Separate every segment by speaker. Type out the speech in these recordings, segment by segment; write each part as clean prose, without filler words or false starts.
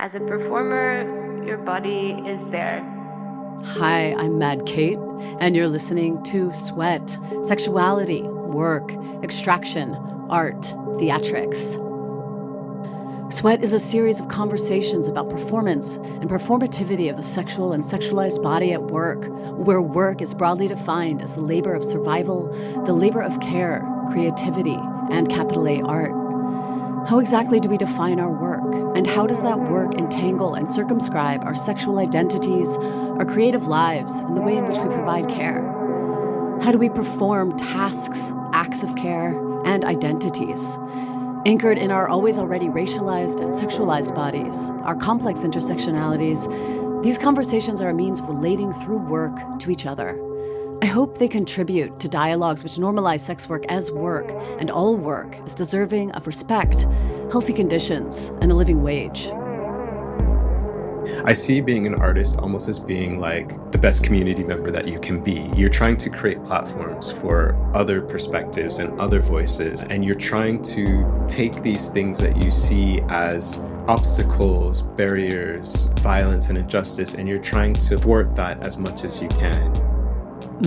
Speaker 1: As a performer, your body is there.
Speaker 2: Hi, I'm Mad Kate, and you're listening to S.W.E.T, Sexuality, Work, Extraction, Art, Theatrics. S.W.E.T is a series of conversations about performance and performativity of the sexual and sexualized body at work, where work is broadly defined as the labor of survival, the labor of care, creativity, and capital A art. How exactly do we define our work? And how does that work entangle and circumscribe our sexual identities, our creative lives, and the way in which we provide care? How do we perform tasks, acts of care, and identities? Anchored in our always already racialized and sexualized bodies, our complex intersectionalities, these conversations are a means of relating through work to each other. I hope they contribute to dialogues which normalize sex work and all work as deserving of respect, healthy conditions, and a living wage.
Speaker 3: I see being an artist almost as being like the best community member that you can be. You're trying to create platforms for other perspectives and other voices, and you're trying to take these things that you see as obstacles, barriers, violence, and injustice, and you're trying to thwart that as much as you can.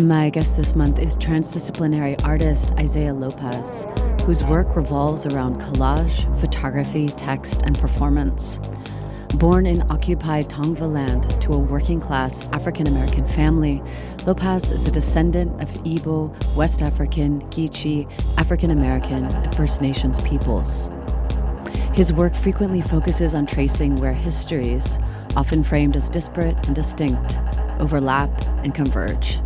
Speaker 2: My guest this month is transdisciplinary artist Isaiah Lopaz, whose work revolves around collage, photography, text, and performance. Born in occupied Tongvaland to a working-class African-American family, Lopaz is a descendant of Igbo, West African, Geechee, African-American, and First Nations peoples. His work frequently focuses on tracing where histories, often framed as disparate and distinct, overlap and converge.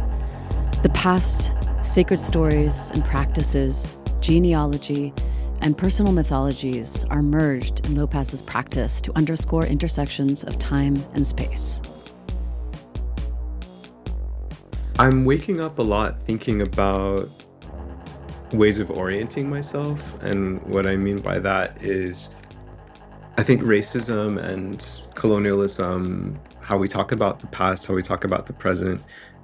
Speaker 2: The past, sacred stories and practices, genealogy, and personal mythologies are merged in Lopaz's practice to underscore intersections of time and space.
Speaker 3: I'm waking up a lot thinking about ways of orienting myself, and what I mean by that is I think racism and colonialism, how we talk about the past, how we talk about the present,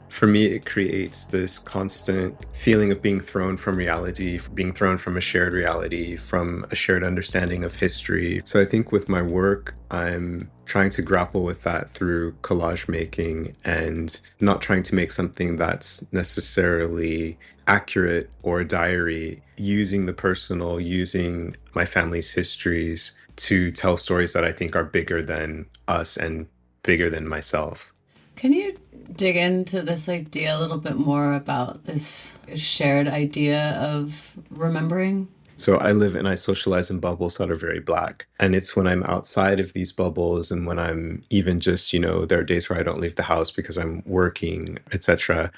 Speaker 3: for me, it creates this constant feeling of being thrown from reality, being thrown from a shared reality, from a shared understanding of history. So I think with my work, I'm trying to grapple with that through collage making and not trying to make something that's necessarily accurate or a diary, using the personal, using my family's histories to tell stories that I think are bigger than us and bigger than myself.
Speaker 2: Can you dig into this idea a little bit more about this shared idea of remembering?
Speaker 3: So I live and I socialize in bubbles that are very Black. And it's when I'm outside of these bubbles and when I'm even just, there are days where I don't leave the house because I'm working, etc.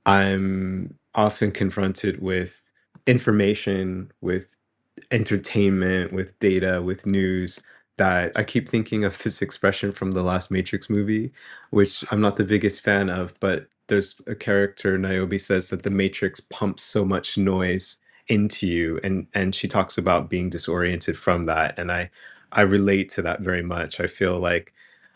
Speaker 3: I'm often confronted with information, with entertainment, with data, with news, that I keep thinking of this expression from the last Matrix movie, which I'm not the biggest fan of, but there's a character, Niobe, says that the Matrix pumps so much noise into you, and she talks about being disoriented from that. And I relate to that very much. I feel like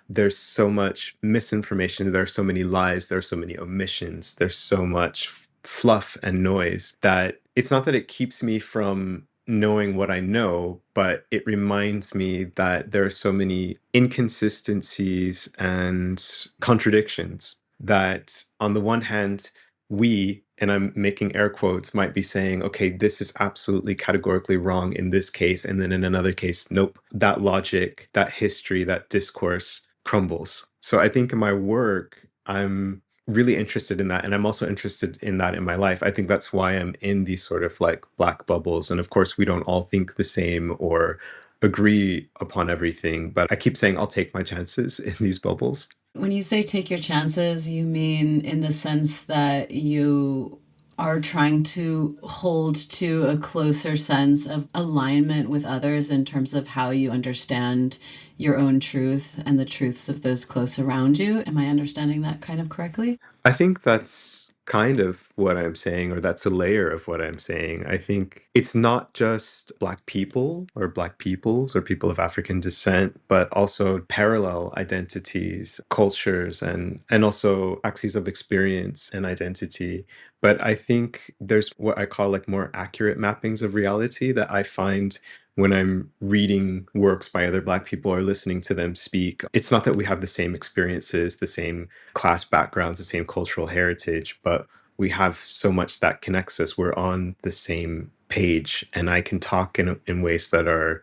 Speaker 3: there's so much misinformation, there are so many lies, there are so many omissions, there's so much fluff and noise that it's not that it keeps me from knowing what I know, but it reminds me that there are so many inconsistencies and contradictions that on the one hand, we, and I'm making air quotes, might be saying, okay, this is absolutely categorically wrong in this case. And then in another case, nope, that logic, that history, that discourse crumbles. So I think in my work, I'm really interested in that. And I'm also interested in that in my life. I think that's why I'm in these sort of like Black bubbles. And of course, we don't all think the same or agree upon everything. But I keep saying I'll take my chances in these bubbles.
Speaker 2: When you say take your chances, you mean in the sense that you are trying to hold to a closer sense of alignment with others in terms of how you understand your own truth and the truths of those close around you. Am I understanding that kind of correctly?
Speaker 3: I think that's kind of what I'm saying, or that's a layer of what I'm saying. I think it's not just Black people or Black peoples or people of African descent, but also parallel identities, cultures, and also axes of experience and identity. But I think there's what I call like more accurate mappings of reality that I find when I'm reading works by other Black people or listening to them speak, it's not that we have the same experiences, the same class backgrounds, the same cultural heritage, but we have so much that connects us. We're on the same page, and I can talk in ways that are,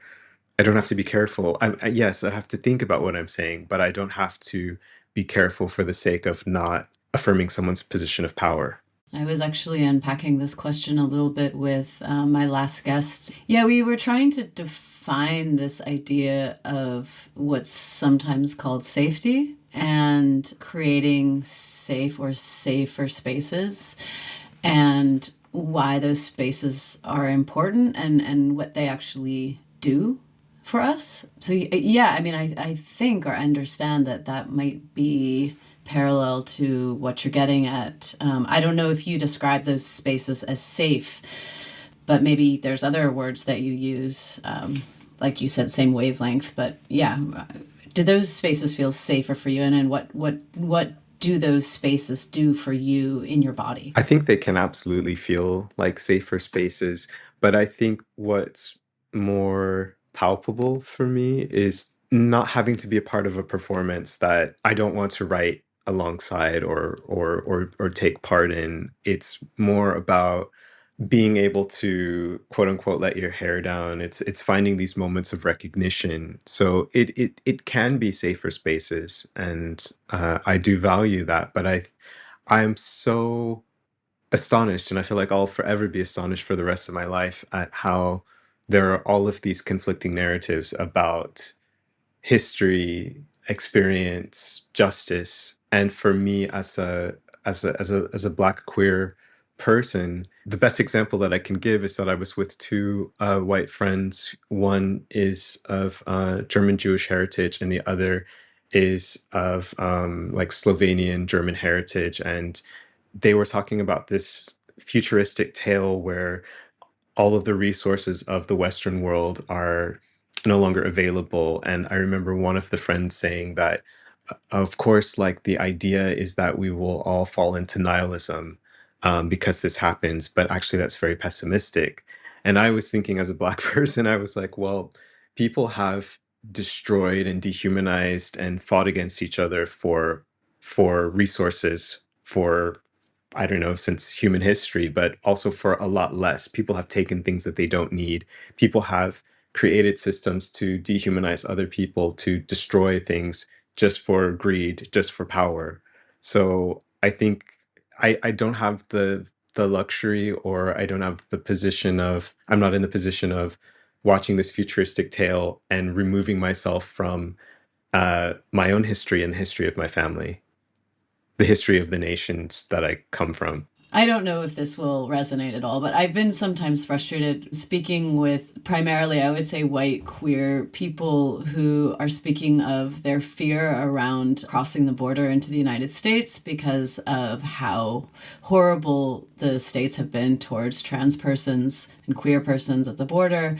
Speaker 3: I don't have to be careful. Yes, I have to think about what I'm saying, but I don't have to be careful for the sake of not affirming someone's position of power.
Speaker 2: I was actually unpacking this question a little bit with my last guest. Yeah, we were trying to define this idea of what's sometimes called safety and creating safe or safer spaces, and why those spaces are important and what they actually do for us. So yeah, I mean, I think or understand that that might be parallel to what you're getting at. I don't know if you describe those spaces as safe, but maybe there's other words that you use, like you said, same wavelength. But yeah, do those spaces feel safer for you? And then what do those spaces do for you in your body?
Speaker 3: I think they can absolutely feel like safer spaces, but I think what's more palpable for me is not having to be a part of a performance that I don't want to write alongside or take part in. It's more about being able to quote unquote let your hair down. It's finding these moments of recognition. So it can be safer spaces, and I do value that. But I'm so astonished, and I feel like I'll forever be astonished for the rest of my life at how there are all of these conflicting narratives about history, experience, justice. And for me as a Black queer person, the best example that I can give is that I was with two white friends. One is of German Jewish heritage, and the other is of like Slovenian German heritage. And they were talking about this futuristic tale where all of the resources of the Western world are no longer available. And I remember one of the friends saying that, of course, like the idea is that we will all fall into nihilism because this happens, but actually that's very pessimistic. And I was thinking as a Black person, I was like, well, people have destroyed and dehumanized and fought against each other for resources for, I don't know, since human history, but also for a lot less. People have taken things that they don't need. People have created systems to dehumanize other people, to destroy things just for greed, just for power. So I think I don't have the luxury, or I don't have the position of, I'm not in the position of watching this futuristic tale and removing myself from my own history and the history of my family, the history of the nations that I come from.
Speaker 2: I don't know if this will resonate at all, but I've been sometimes frustrated speaking with primarily, I would say, white queer people who are speaking of their fear around crossing the border into the United States because of how horrible the states have been towards trans persons and queer persons at the border,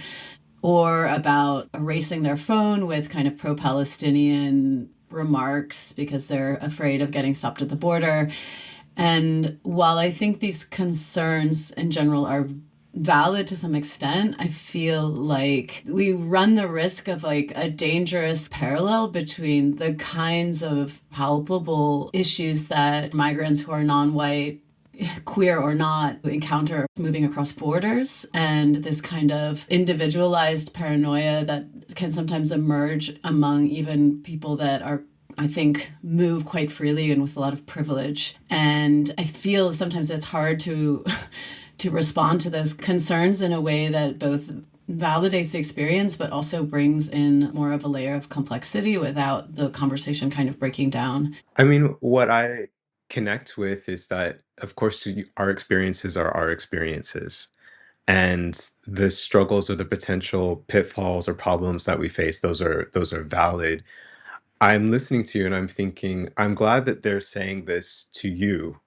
Speaker 2: or about erasing their phone with kind of pro-Palestinian remarks because they're afraid of getting stopped at the border. And while I think these concerns in general are valid to some extent, I feel like we run the risk of like a dangerous parallel between the kinds of palpable issues that migrants who are non-white, queer or not, encounter moving across borders, and this kind of individualized paranoia that can sometimes emerge among even people that are, I think, move quite freely and with a lot of privilege. And I feel sometimes it's hard to respond to those concerns in a way that both validates the experience, but also brings in more of a layer of complexity without the conversation kind of breaking down.
Speaker 3: I mean, what I connect with is that, of course, our experiences are our experiences. And the struggles or the potential pitfalls or problems that we face, those are valid. I'm listening to you and I'm thinking, I'm glad that they're saying this to you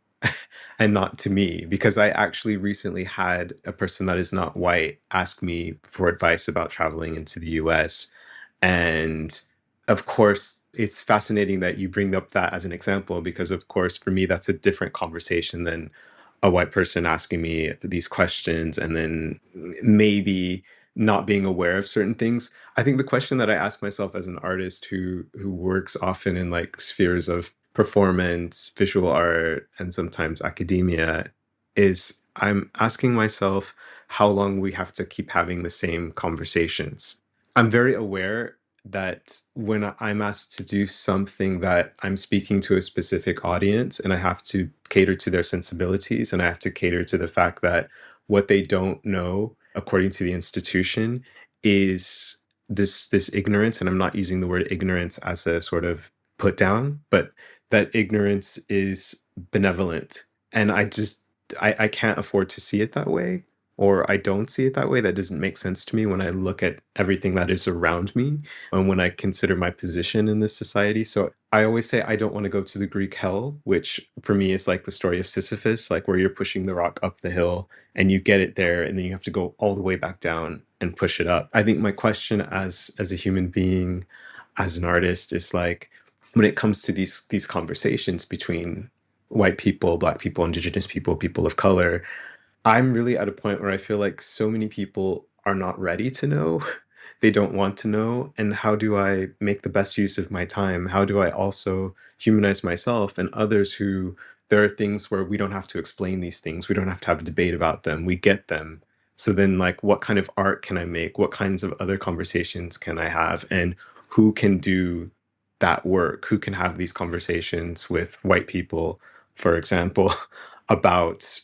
Speaker 3: and not to me, because I actually recently had a person that is not white ask me for advice about traveling into the US. And of course, it's fascinating that you bring up that as an example, because of course, for me, that's a different conversation than a white person asking me these questions and then maybe not being aware of certain things. I think the question that I ask myself as an artist who works often in like spheres of performance, visual art, and sometimes academia is I'm asking myself how long we have to keep having the same conversations. I'm very aware that when I'm asked to do something that I'm speaking to a specific audience and I have to cater to their sensibilities and I have to cater to the fact that what they don't know, according to the institution, is this ignorance. And I'm not using the word ignorance as a sort of put down, but that ignorance is benevolent. And I can't afford to see it that way, or I don't see it that way. That doesn't make sense to me when I look at everything that is around me and when I consider my position in this society. So I always say I don't want to go to the Greek hell, which for me is like the story of Sisyphus, like where you're pushing the rock up the hill and you get it there and then you have to go all the way back down and push it up. I think my question as a human being, as an artist, is like when it comes to these conversations between white people, Black people, Indigenous people, people of color, I'm really at a point where I feel like so many people are not ready to know. They don't want to know. And how do I make the best use of my time? How do I also humanize myself and others who there are things where we don't have to explain these things. We don't have to have a debate about them. We get them. So then, like, what kind of art can I make? What kinds of other conversations can I have? And who can do that work? Who can have these conversations with white people, for example, about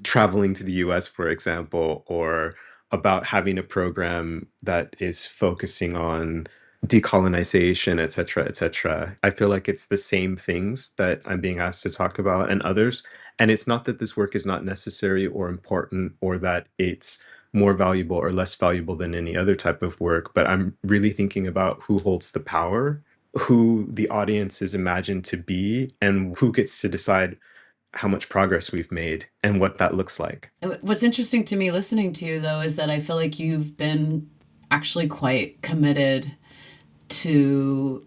Speaker 3: traveling to the US, for example, or about having a program that is focusing on decolonization, et cetera, et cetera. I feel like it's the same things that I'm being asked to talk about and others. And it's not that this work is not necessary or important or that it's more valuable or less valuable than any other type of work, but I'm really thinking about who holds the power, who the audience is imagined to be, and who gets to decide how much progress we've made and what that looks like.
Speaker 2: What's interesting to me listening to you, though, is that I feel like you've been actually quite committed to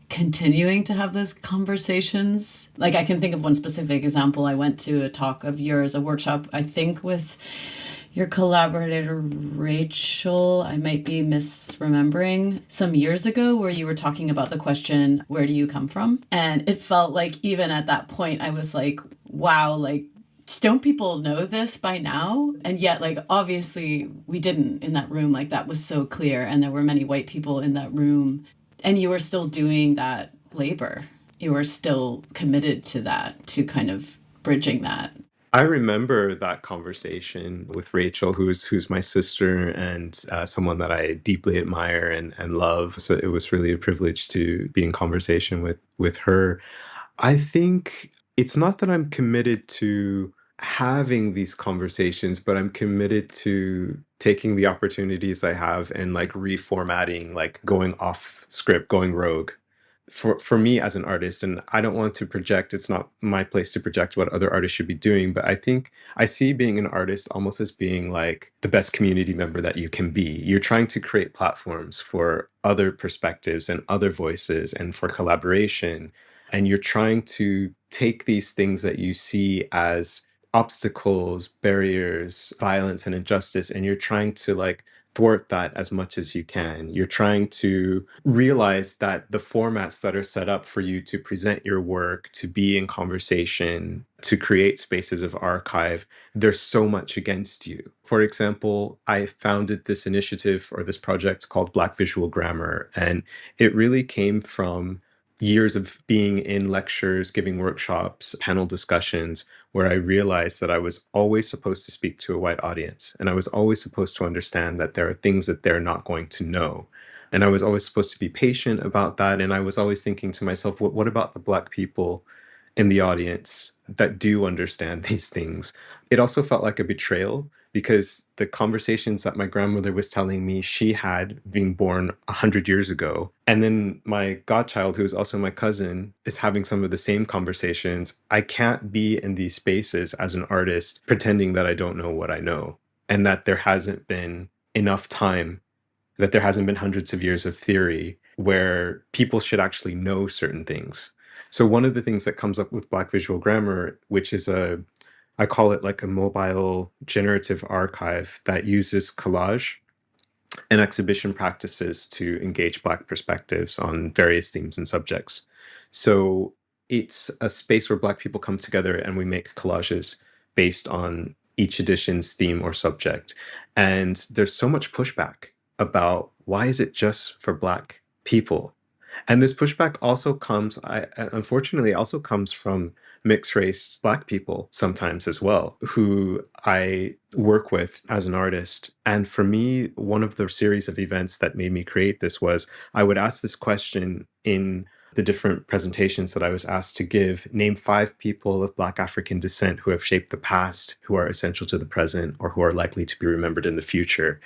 Speaker 2: continuing to have those conversations. Like, I can think of one specific example. I went to a talk of yours, a workshop, I think with your collaborator, Rachel, I might be misremembering, some years ago, where you were talking about the question, where do you come from? And it felt like even at that point, I was like, wow, like, don't people know this by now? And yet, like, obviously we didn't in that room. Like, that was so clear. And there were many white people in that room. And you were still doing that labor. You were still committed to that, to kind of bridging that.
Speaker 3: I remember that conversation with Rachel, who's my sister and someone that I deeply admire and love. So it was really a privilege to be in conversation with her. I think it's not that I'm committed to having these conversations, but I'm committed to taking the opportunities I have and like reformatting, like going off script, going rogue. For me as an artist, and I don't want to project, it's not my place to project what other artists should be doing, but I think I see being an artist almost as being like the best community member that you can be. You're trying to create platforms for other perspectives and other voices and for collaboration. And you're trying to take these things that you see as obstacles, barriers, violence, and injustice, and you're trying to like thwart that as much as you can. You're trying to realize that the formats that are set up for you to present your work, to be in conversation, to create spaces of archive, there's so much against you. For example, I founded this initiative or this project called Black Visual Grammar, and it really came from years of being in lectures, giving workshops, panel discussions, where I realized that I was always supposed to speak to a white audience. And I was always supposed to understand that there are things that they're not going to know. And I was always supposed to be patient about that. And I was always thinking to myself, what about the Black people in the audience that do understand these things? It also felt like a betrayal because the conversations that my grandmother was telling me she had being born 100 years ago. And then my godchild, who is also my cousin, is having some of the same conversations. I can't be in these spaces as an artist pretending that I don't know what I know and that there hasn't been enough time, that there hasn't been hundreds of years of theory where people should actually know certain things. So one of the things that comes up with Black Visual Grammar, which is I call it like a mobile generative archive that uses collage and exhibition practices to engage Black perspectives on various themes and subjects. So it's a space where Black people come together and we make collages based on each edition's theme or subject. And there's so much pushback about why is it just for Black people? And this pushback also comes, unfortunately, also comes from mixed race Black people sometimes as well, who I work with as an artist. And for me, one of the series of events that made me create this was I would ask this question in the different presentations that I was asked to give. Name 5 people of Black African descent who have shaped the past, who are essential to the present, or who are likely to be remembered in the future.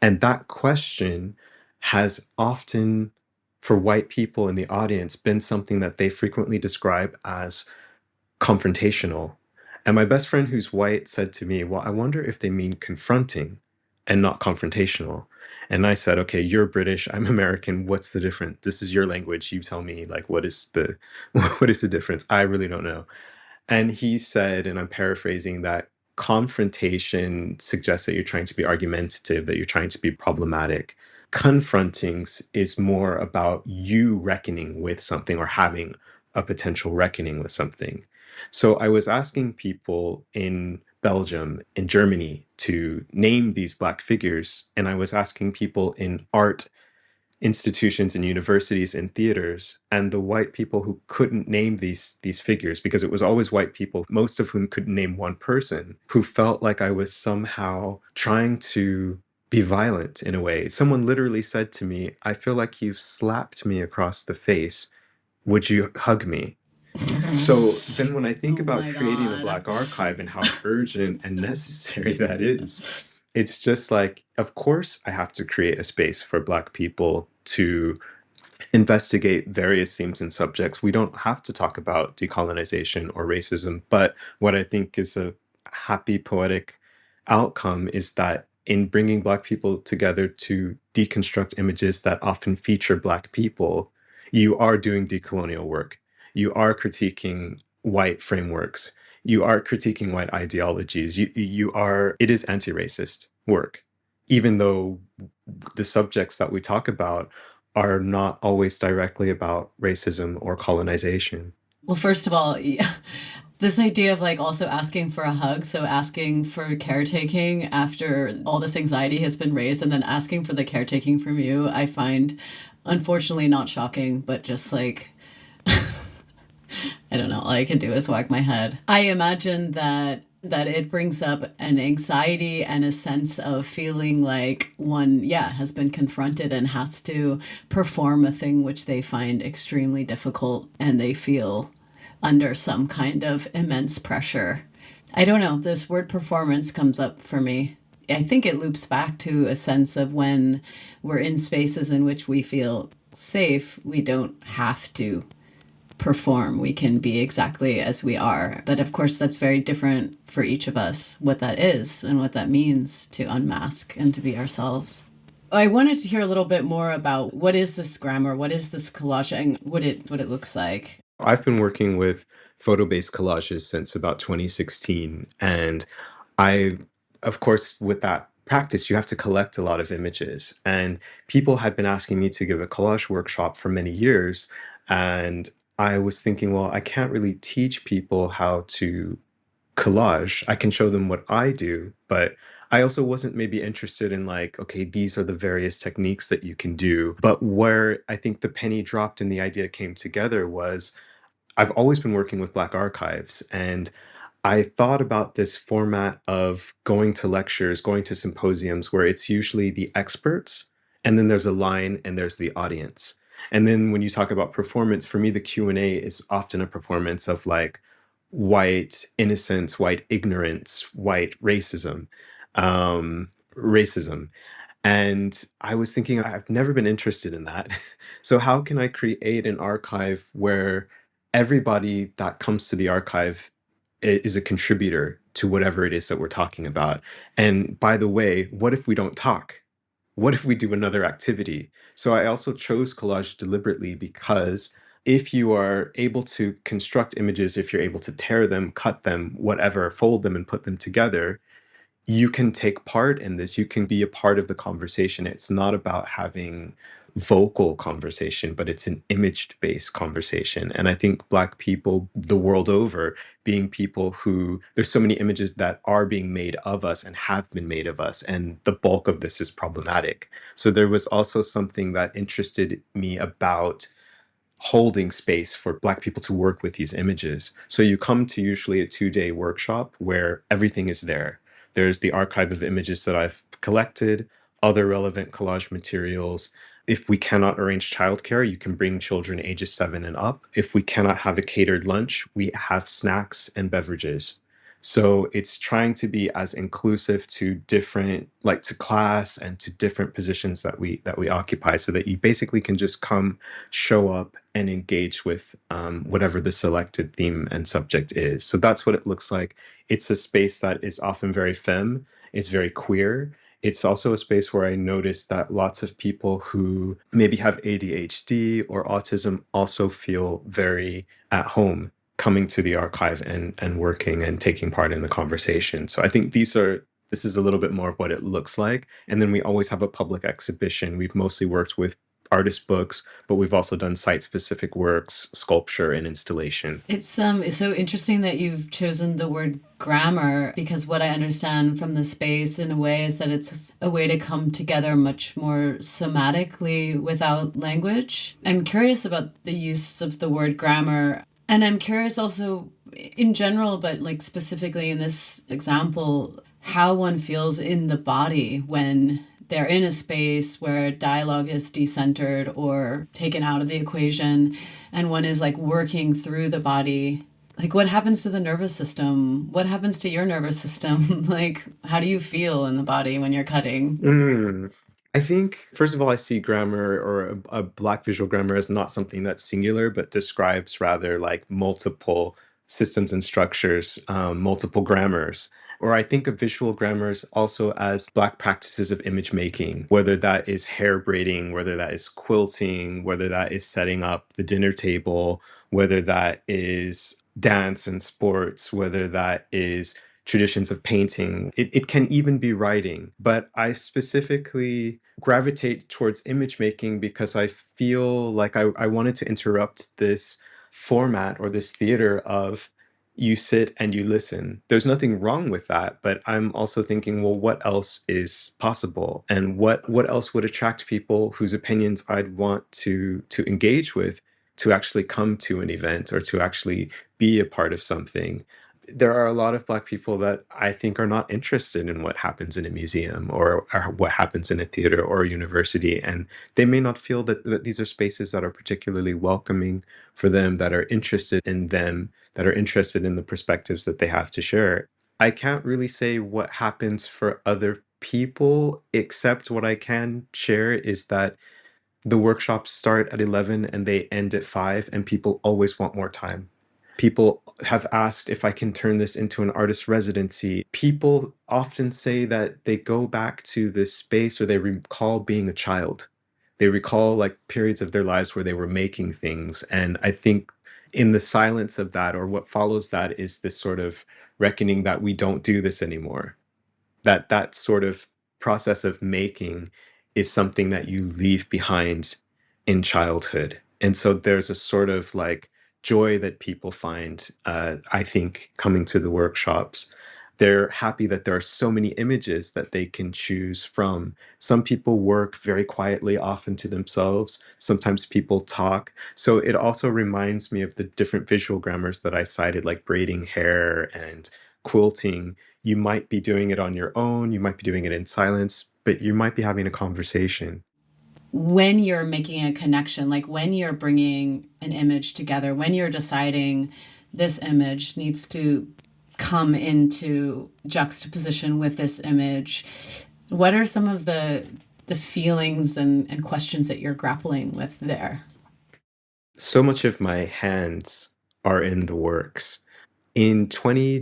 Speaker 3: And that question has often, for white people in the audience, been something that they frequently describe as confrontational. And my best friend who's white said to me, well, I wonder if they mean confronting and not confrontational. And I said, okay, you're British, I'm American. What's the difference? This is your language. You tell me, like, what is the what is the difference? I really don't know. And he said, and I'm paraphrasing, that confrontation suggests that you're trying to be argumentative, that you're trying to be problematic. Confrontings is more about you reckoning with something or having a potential reckoning with something. So I was asking people in Belgium, in Germany, to name these Black figures. And I was asking people in art institutions and universities and theaters, and the white people who couldn't name these figures, because it was always white people, most of whom couldn't name one person, who felt like I was somehow trying to be violent in a way. Someone literally said to me, I feel like you've slapped me across the face. Would you hug me? So then when I think about creating the Black Archive and how urgent and necessary that is, it's just like, of course, I have to create a space for Black people to investigate various themes and subjects. We don't have to talk about decolonization or racism, but what I think is a happy, poetic outcome is that in bringing Black people together to deconstruct images that often feature Black people, you are doing decolonial work. You are critiquing white frameworks. You are critiquing white ideologies. It is anti-racist work, even though the subjects that we talk about are not always directly about racism or colonization.
Speaker 2: Well, first of all, this idea of like also asking for a hug, so asking for caretaking after all this anxiety has been raised, and then asking for the caretaking from you, I find unfortunately not shocking, but just like, I don't know, all I can do is wag my head. I imagine that it brings up an anxiety and a sense of feeling like one, has been confronted and has to perform a thing which they find extremely difficult, and they feel under some kind of immense pressure. I don't know, this word performance comes up for me. I think it loops back to a sense of when we're in spaces in which we feel safe, we don't have to perform. We can be exactly as we are. But of course, that's very different for each of us, what that is and what that means to unmask and to be ourselves. I wanted to hear a little bit more about what is this grammar, what is this collage, and what it looks like.
Speaker 3: I've been working with photo-based collages since about 2016. And of course, with that practice, you have to collect a lot of images. And people had been asking me to give a collage workshop for many years. And I was thinking, well, I can't really teach people how to collage. I can show them what I do, but I also wasn't maybe interested in like, okay, these are the various techniques that you can do. But where I think the penny dropped and the idea came together was I've always been working with Black archives, and I thought about this format of going to lectures, going to symposiums where it's usually the experts, and then there's a line and there's the audience. And then when you talk about performance, for me, the Q&A is often a performance of like white innocence, white ignorance, white racism. And I was thinking, I've never been interested in that. So how can I create an archive where everybody that comes to the archive is a contributor to whatever it is that we're talking about? And by the way, what if we don't talk? What if we do another activity? So I also chose collage deliberately because if you are able to construct images, if you're able to tear them, cut them, whatever, fold them and put them together, you can take part in this. You can be a part of the conversation. It's not about having vocal conversation, but it's an image-based conversation. And I think Black people the world over, being people who, there's so many images that are being made of us and have been made of us, and the bulk of this is problematic. So there was also something that interested me about holding space for Black people to work with these images. So you come to usually a 2-day workshop where everything is there. There's the archive of images that I've collected, other relevant collage materials. If we cannot arrange childcare, you can bring children ages 7 and up. If we cannot have a catered lunch, we have snacks and beverages. So it's trying to be as inclusive to different, like to class and to different positions that we occupy, so that you basically can just come, show up, and engage with whatever the selected theme and subject is. So that's what it looks like. It's a space that is often very femme. It's very queer. It's also a space where I noticed that lots of people who maybe have ADHD or autism also feel very at home coming to the archive and working and taking part in the conversation. So I think this is a little bit more of what it looks like. And then we always have a public exhibition. We've mostly worked with artist books, but we've also done site-specific works, sculpture, and installation.
Speaker 2: It's so interesting that you've chosen the word grammar, because what I understand from the space in a way is that it's a way to come together much more somatically without language. I'm curious about the use of the word grammar. And I'm curious also in general, but like specifically in this example, how one feels in the body when they're in a space where dialogue is decentered or taken out of the equation, and one is like working through the body. Like, what happens to the nervous system? What happens to your nervous system? Like, how do you feel in the body when you're cutting?
Speaker 3: I think, first of all, I see grammar, or a Black visual grammar, as not something that's singular, but describes rather like multiple systems and structures, multiple grammars. Or I think of visual grammars also as Black practices of image making, whether that is hair braiding, whether that is quilting, whether that is setting up the dinner table, whether that is dance and sports, whether that is traditions of painting. It can even be writing. But I specifically gravitate towards image making because I feel like I wanted to interrupt this format or this theater of you sit and you listen. There's nothing wrong with that, but I'm also thinking, well, what else is possible? And what else would attract people whose opinions I'd want to engage with, to actually come to an event or to actually be a part of something? There are a lot of Black people that I think are not interested in what happens in a museum or what happens in a theater or a university. And they may not feel that these are spaces that are particularly welcoming for them, that are interested in them, that are interested in the perspectives that they have to share. I can't really say what happens for other people, except what I can share is that the workshops start at 11 and they end at 5, and people always want more time. People have asked if I can turn this into an artist residency. People often say that they go back to this space, or they recall being a child. They recall like periods of their lives where they were making things. And I think in the silence of that, or what follows that, is this sort of reckoning that we don't do this anymore. That sort of process of making is something that you leave behind in childhood. And so there's a sort of like joy that people find, I think, coming to the workshops. They're happy that there are so many images that they can choose from. Some people work very quietly, often to themselves. Sometimes people talk. So it also reminds me of the different visual grammars that I cited, like braiding hair and quilting. You might be doing it on your own, you might be doing it in silence, but you might be having a conversation.
Speaker 2: When you're making a connection, like when you're bringing an image together, when you're deciding this image needs to come into juxtaposition with this image, what are some of the feelings and questions that you're grappling with there?
Speaker 3: So much of my hands are in the works. In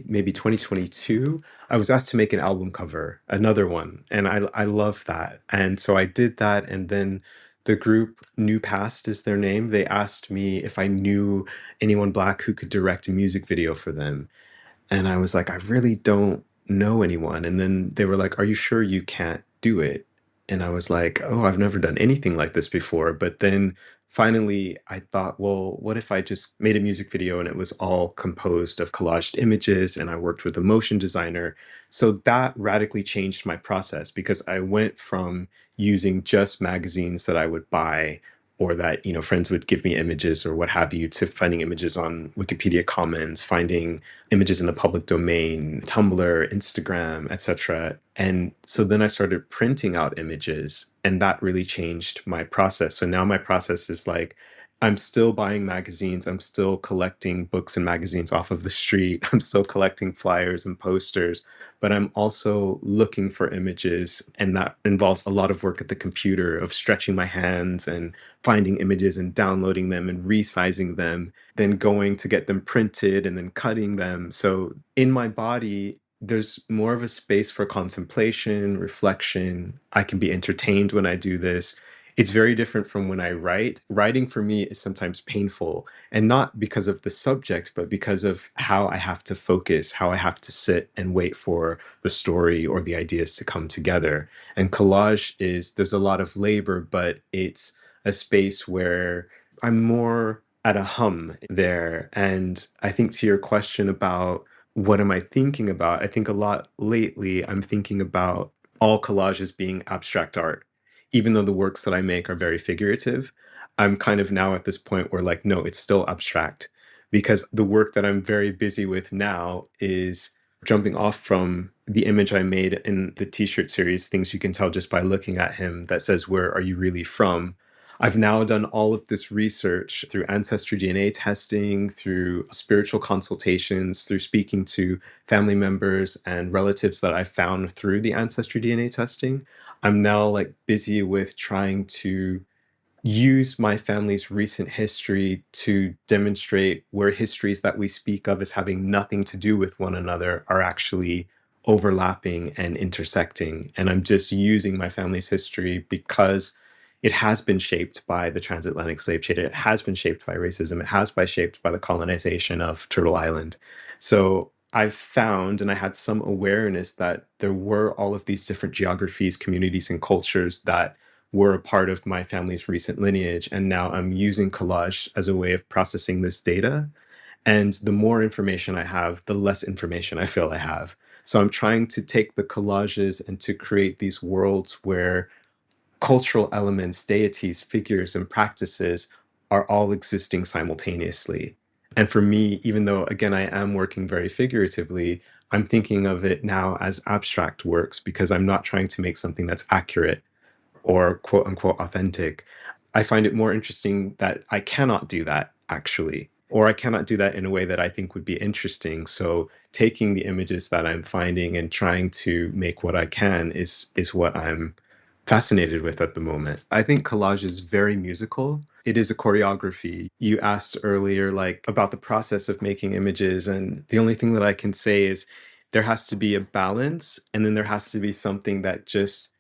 Speaker 3: maybe 2022, I was asked to make an album cover, another one, and I love that. And so I did that, and then the group New Past is their name. They asked me if I knew anyone Black who could direct a music video for them. And I was like, I really don't know anyone. And then they were like, are you sure you can't do it? And I was like, oh, I've never done anything like this before. But then finally, I thought, well, what if I just made a music video and it was all composed of collaged images and I worked with a motion designer? So that radically changed my process because I went from using just magazines that I would buy or that, you know, friends would give me images or what have you, to finding images on Wikipedia Commons, finding images in the public domain, Tumblr, Instagram, etc. And so then I started printing out images, and that really changed my process. So now my process is like, I'm still buying magazines. I'm still collecting books and magazines off of the street. I'm still collecting flyers and posters, but I'm also looking for images. And that involves a lot of work at the computer of stretching my hands and finding images and downloading them and resizing them, then going to get them printed and then cutting them. So in my body, there's more of a space for contemplation, reflection. I can be entertained when I do this. It's very different from when I write. Writing for me is sometimes painful, and not because of the subject, but because of how I have to focus, how I have to sit and wait for the story or the ideas to come together. And collage is, there's a lot of labor, but it's a space where I'm more at a hum there. And I think to your question about what am I thinking about, I think a lot lately I'm thinking about all collages being abstract art. Even though the works that I make are very figurative, I'm kind of now at this point where like, no, it's still abstract, because the work that I'm very busy with now is jumping off from the image I made in the t-shirt series, Things You Can Tell Just by Looking at Him, that says, where are you really from? I've now done all of this research through ancestry DNA testing, through spiritual consultations, through speaking to family members and relatives that I found through the ancestry DNA testing. I'm now like busy with trying to use my family's recent history to demonstrate where histories that we speak of as having nothing to do with one another are actually overlapping and intersecting. And I'm just using my family's history because it has been shaped by the transatlantic slave trade. It has been shaped by racism. It has been shaped by the colonization of Turtle Island. So I've found, and I had some awareness that there were all of these different geographies, communities, and cultures that were a part of my family's recent lineage. And now I'm using collage as a way of processing this data. And the more information I have, the less information I feel I have. So I'm trying to take the collages and to create these worlds where cultural elements, deities, figures, and practices are all existing simultaneously. And for me, even though, again, I am working very figuratively, I'm thinking of it now as abstract works because I'm not trying to make something that's accurate or quote unquote authentic. I find it more interesting that I cannot do that actually, or I cannot do that in a way that I think would be interesting. So taking the images that I'm finding and trying to make what I can is what I'm fascinated with at the moment. I think collage is very musical. It is a choreography. You asked earlier, like, about the process of making images, and the only thing that I can say is there has to be a balance, and then there has to be something that just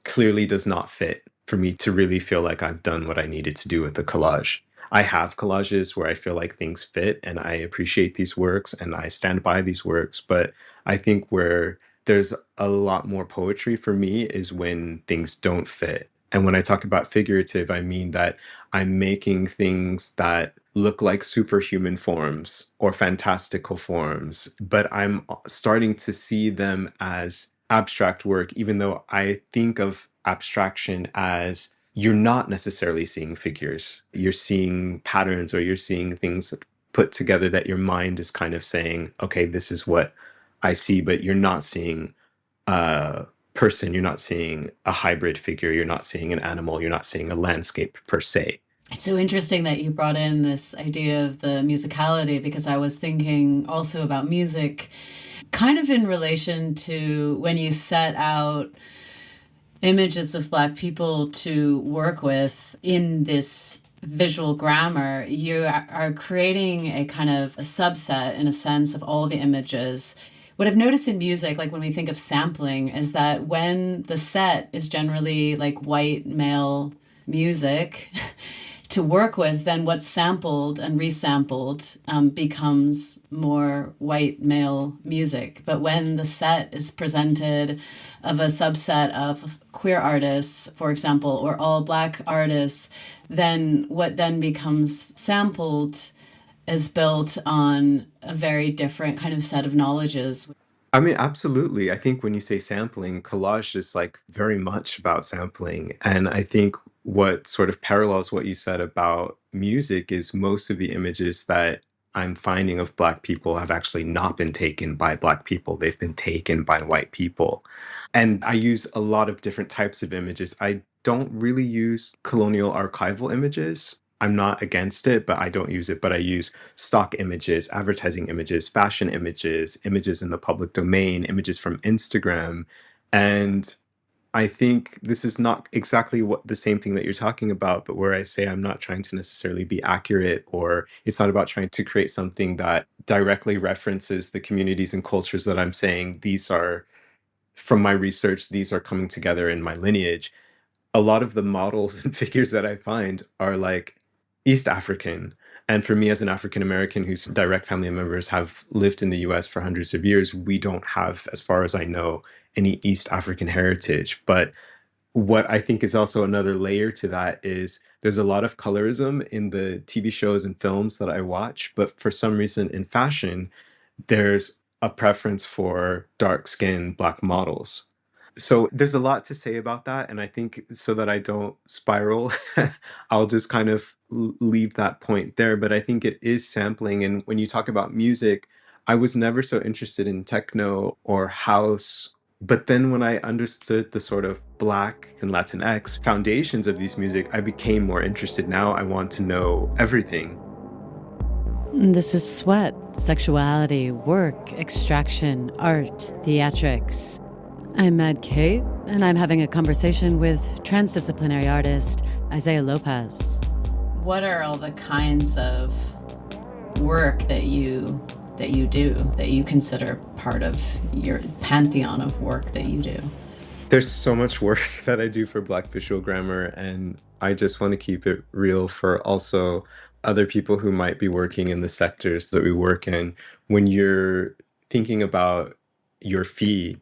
Speaker 3: clearly does not fit for me to really feel like I've done what I needed to do with the collage. I have collages where I feel like things fit and I appreciate these works and I stand by these works, but I think where there's a lot more poetry for me is when things don't fit. And when I talk about figurative, I mean that I'm making things that look like superhuman forms or fantastical forms, but I'm starting to see them as abstract work, even though I think of abstraction as you're not necessarily seeing figures. You're seeing patterns or you're seeing things put together that your mind is kind of saying, okay, this is what I see, but you're not seeing a person, you're not seeing a hybrid figure, you're not seeing an animal, you're not seeing a landscape per se.
Speaker 2: It's so interesting that you brought in this idea of the musicality, because I was thinking also about music kind of in relation to when you set out images of Black people to work with in this visual grammar, you are creating a kind of a subset, in a sense, of all the images. What I've noticed in music, like when we think of sampling, is that when the set is generally like white male music, to work with, then what's sampled and resampled becomes more white male music. But when the set is presented of a subset of queer artists, for example, or all Black artists, then what then becomes sampled is built on a very different kind of set of knowledges.
Speaker 3: I mean, absolutely. I think when you say sampling, collage is like very much about sampling. And I think what sort of parallels what you said about music is most of the images that I'm finding of Black people have actually not been taken by Black people. They've been taken by white people. And I use a lot of different types of images. I don't really use colonial archival images. I'm not against it, but I don't use it. But I use stock images, advertising images, fashion images, images in the public domain, images from Instagram. And I think this is not exactly what the same thing that you're talking about, but where I say I'm not trying to necessarily be accurate, or it's not about trying to create something that directly references the communities and cultures that I'm saying these are, from my research, these are coming together in my lineage. A lot of the models and figures that I find are like East African. And for me, as an African American whose direct family members have lived in the US for hundreds of years, we don't have, as far as I know, any East African heritage. But what I think is also another layer to that is there's a lot of colorism in the TV shows and films that I watch. But for some reason in fashion, there's a preference for dark skinned Black models. So there's a lot to say about that. And I think so that I don't spiral, I'll just kind of leave that point there. But I think it is sampling. And when you talk about music, I was never so interested in techno or house. But then when I understood the sort of Black and Latinx foundations of these music, I became more interested. Now I want to know everything.
Speaker 2: This is Sweat, Sexuality, Work, Extraction, Art, Theatrics. I'm Mad Kate, and I'm having a conversation with transdisciplinary artist Isaiah Lopaz. What are all the kinds of work that you do, that you consider part of your pantheon of work that you do?
Speaker 3: There's so much work that I do for Black Visual Grammar, and I just want to keep it real for also other people who might be working in the sectors that we work in. When you're thinking about your fee,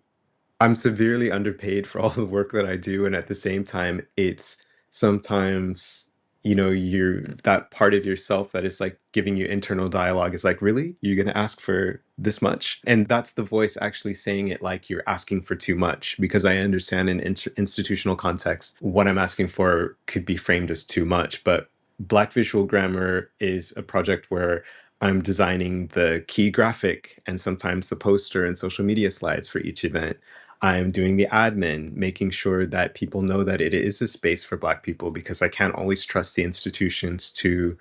Speaker 3: I'm severely underpaid for all the work that I do. And at the same time, it's sometimes, you're that part of yourself that is like giving you internal dialogue is like, really? You're going to ask for this much? And that's the voice actually saying it like you're asking for too much, because I understand in institutional context, what I'm asking for could be framed as too much. But Black Visual Grammar is a project where I'm designing the key graphic and sometimes the poster and social media slides for each event. I'm doing the admin, making sure that people know that it is a space for Black people, because I can't always trust the institutions to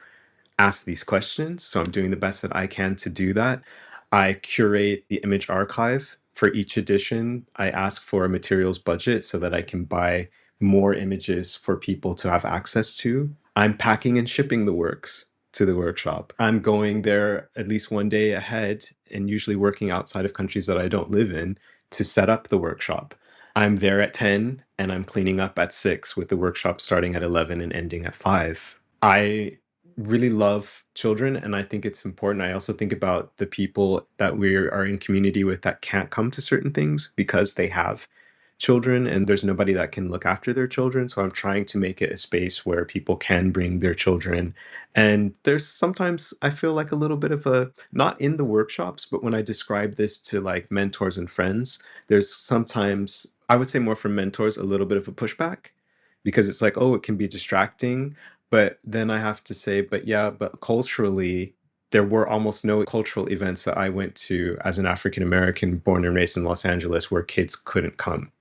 Speaker 3: ask these questions. So I'm doing the best that I can to do that. I curate the image archive for each edition. I ask for a materials budget so that I can buy more images for people to have access to. I'm packing and shipping the works to the workshop. I'm going there at least one day ahead, and usually working outside of countries that I don't live in, to set up the workshop. I'm there at 10 and I'm cleaning up at 6, with the workshop starting at 11 and ending at 5. I really love children, and I think it's important. I also think about the people that we are in community with that can't come to certain things because they have children and there's nobody that can look after their children. So I'm trying to make it a space where people can bring their children. And there's sometimes I feel like a little bit of a, not in the workshops, but when I describe this to like mentors and friends, there's sometimes, I would say more from mentors, a little bit of a pushback, because it's like, oh, it can be distracting. But then I have to say, but yeah, but culturally, there were almost no cultural events that I went to as an African American born and raised in Los Angeles where kids couldn't come.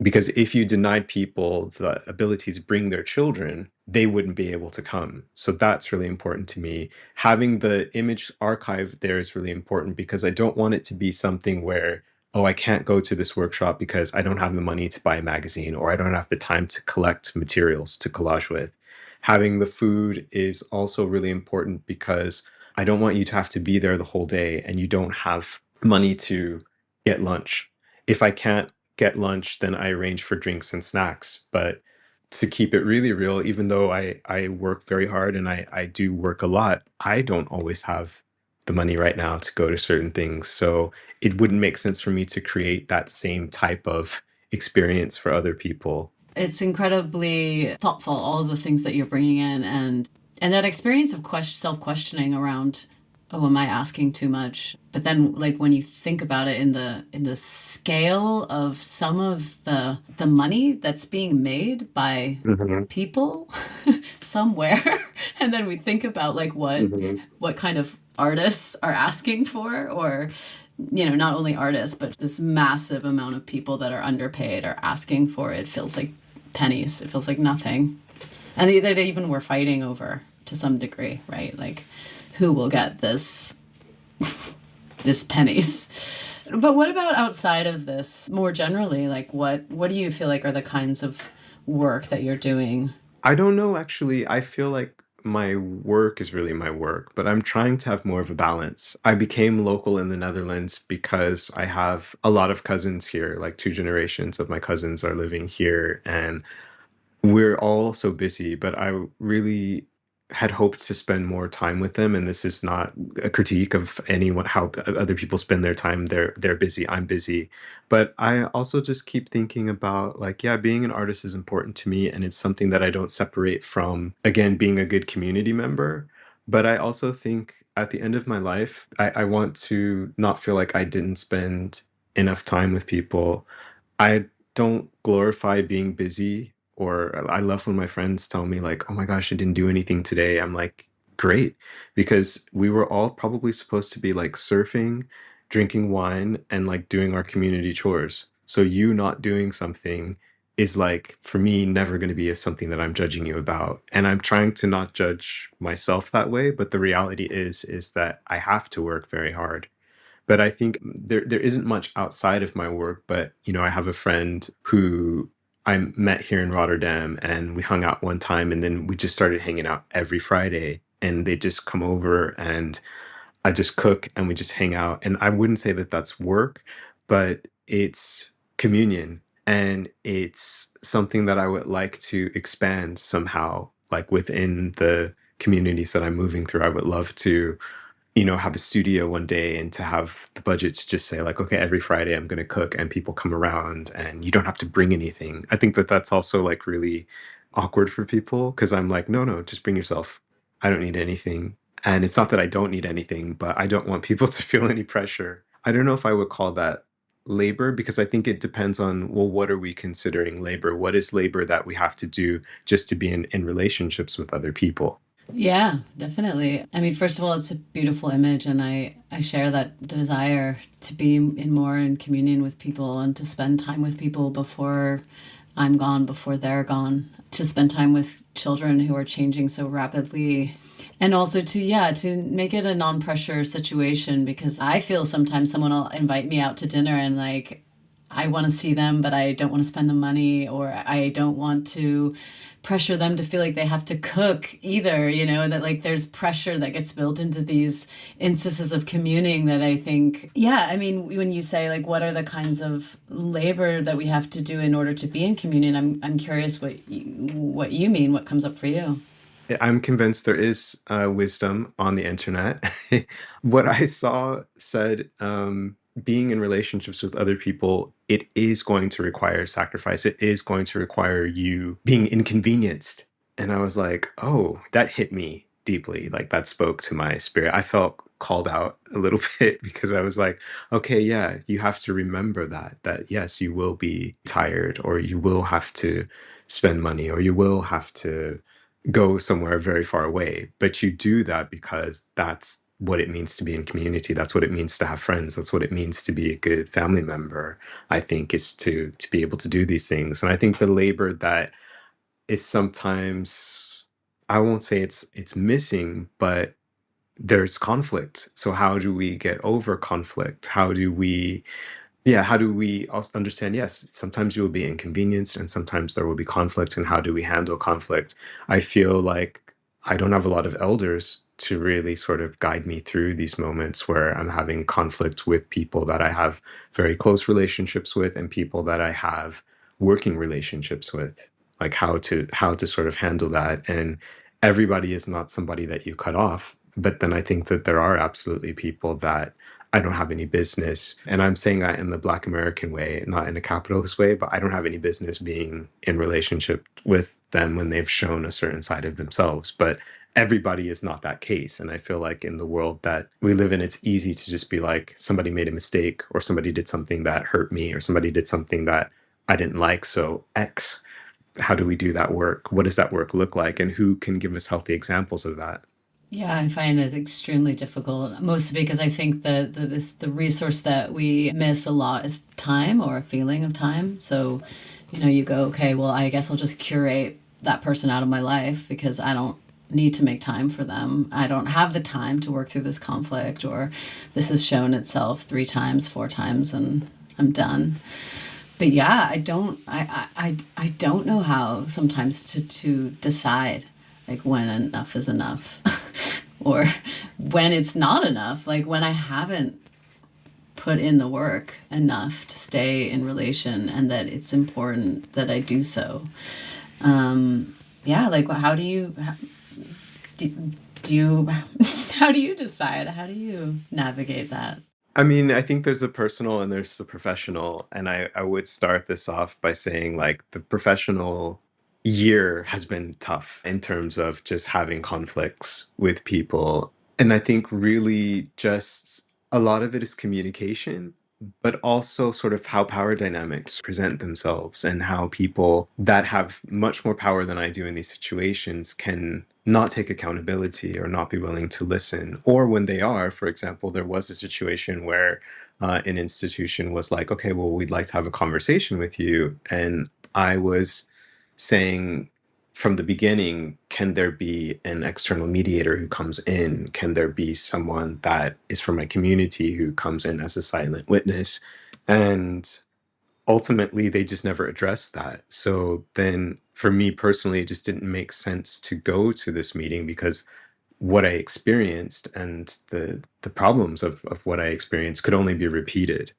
Speaker 3: Because if you denied people the ability to bring their children, they wouldn't be able to come. So that's really important to me. Having the image archive there is really important, because I don't want it to be something where, oh, I can't go to this workshop because I don't have the money to buy a magazine, or I don't have the time to collect materials to collage with. Having the food is also really important, because I don't want you to have to be there the whole day and you don't have money to get lunch. If I can't get lunch, then I arrange for drinks and snacks. But to keep it really real, even though I work very hard and I do work a lot, I don't always have the money right now to go to certain things. So it wouldn't make sense for me to create that same type of experience for other people.
Speaker 2: It's incredibly thoughtful, all of the things that you're bringing in, and that experience of self-questioning around, oh, am I asking too much? But then, like, when you think about it in the scale of some of the money that's being made by
Speaker 3: Hmm.
Speaker 2: people somewhere, and then we think about like
Speaker 3: Hmm.
Speaker 2: what kind of artists are asking for, or not only artists, but this massive amount of people that are underpaid are asking for it. Feels like pennies. It feels like nothing. And they even were fighting over to some degree, right? Like, who will get this pennies? But what about outside of this more generally? Like, what do you feel like are the kinds of work that you're doing?
Speaker 3: I don't know, actually. I feel like my work is really my work, but I'm trying to have more of a balance. I became local in the Netherlands because I have a lot of cousins here, like two generations of my cousins are living here, and we're all so busy, but I really had hoped to spend more time with them. And this is not a critique of anyone, how other people spend their time. They're busy. I'm busy. But I also just keep thinking about, like, yeah, being an artist is important to me. And it's something that I don't separate from, again, being a good community member. But I also think at the end of my life, I want to not feel like I didn't spend enough time with people. I don't glorify being busy, or I love when my friends tell me, like, oh my gosh, I didn't do anything today. I'm like, great, because we were all probably supposed to be like surfing, drinking wine, and like doing our community chores. So you not doing something is, like, for me, never going to be something that I'm judging you about. And I'm trying to not judge myself that way, but the reality is that I have to work very hard. But I think there isn't much outside of my work. But I have a friend who I met here in Rotterdam, and we hung out one time, and then we just started hanging out every Friday. And they just come over, and I just cook, and we just hang out. And I wouldn't say that that's work, but it's communion, and it's something that I would like to expand somehow, like within the communities that I'm moving through. I would love to have a studio one day, and to have the budget to just say, like, okay, every Friday I'm going to cook and people come around and you don't have to bring anything. I think that that's also like really awkward for people, because I'm like, no, no, just bring yourself. I don't need anything. And it's not that I don't need anything, but I don't want people to feel any pressure. I don't know if I would call that labor, because I think it depends on, well, what are we considering labor? What is labor that we have to do just to be in relationships with other people?
Speaker 2: Yeah, definitely. I mean, first of all, it's a beautiful image, and I share that desire to be more in communion with people and to spend time with people before I'm gone, before they're gone, to spend time with children who are changing so rapidly. And also to make it a non-pressure situation, because I feel sometimes someone will invite me out to dinner and like I want to see them, but I don't want to spend the money, or I don't want to pressure them to feel like they have to cook either, that like there's pressure that gets built into these instances of communing that I think, yeah, I mean, when you say like, what are the kinds of labor that we have to do in order to be in communion, I'm curious what you mean, what comes up for you.
Speaker 3: I'm convinced there is wisdom on the internet. What I saw said, being in relationships with other people, it is going to require sacrifice. It is going to require you being inconvenienced. And I was like, oh, that hit me deeply. Like, that spoke to my spirit. I felt called out a little bit, because I was like, okay, yeah, you have to remember that yes, you will be tired, or you will have to spend money, or you will have to go somewhere very far away. But you do that because that's what it means to be in community. That's what it means to have friends. That's what it means to be a good family member. I think is to be able to do these things. And I think the labor that is sometimes, I won't say it's missing, but there's conflict. So how do we get over conflict? How do we also understand, yes, sometimes you will be inconvenienced and sometimes there will be conflict, and how do we handle conflict? I feel like I don't have a lot of elders to really sort of guide me through these moments where I'm having conflict with people that I have very close relationships with, and people that I have working relationships with. like how to sort of handle that. And everybody is not somebody that you cut off. But then I think that there are absolutely people that I don't have any business, and I'm saying that in the Black American way, not in a capitalist way, but I don't have any business being in relationship with them when they've shown a certain side of themselves. But everybody is not that case. And I feel like in the world that we live in, it's easy to just be like, somebody made a mistake, or somebody did something that hurt me, or somebody did something that I didn't like. So X, how do we do that work? What does that work look like? And who can give us healthy examples of that?
Speaker 2: Yeah, I find it extremely difficult, mostly because I think the resource that we miss a lot is time, or a feeling of time. So, you go, okay, well, I guess I'll just curate that person out of my life because I don't need to make time for them. I don't have the time to work through this conflict, or this has shown itself 3 times, 4 times, and I'm done. But yeah, I don't know how sometimes to decide, like, when enough is enough or when it's not enough, like when I haven't put in the work enough to stay in relation, and that it's important that I do so. Yeah, like, how do you how do you decide? How do you navigate that?
Speaker 3: I mean, I think there's the personal and there's the professional. And I would start this off by saying, like, the professional year has been tough in terms of just having conflicts with people. And I think really just a lot of it is communication, but also sort of how power dynamics present themselves, and how people that have much more power than I do in these situations can not take accountability or not be willing to listen. Or when they are, for example, there was a situation where an institution was like, okay, well, we'd like to have a conversation with you. And I was saying from the beginning, can there be an external mediator who comes in? Can there be someone that is from my community who comes in as a silent witness? And ultimately, they just never addressed that. So then for me personally, it just didn't make sense to go to this meeting, because what I experienced and the problems of what I experienced could only be repeated.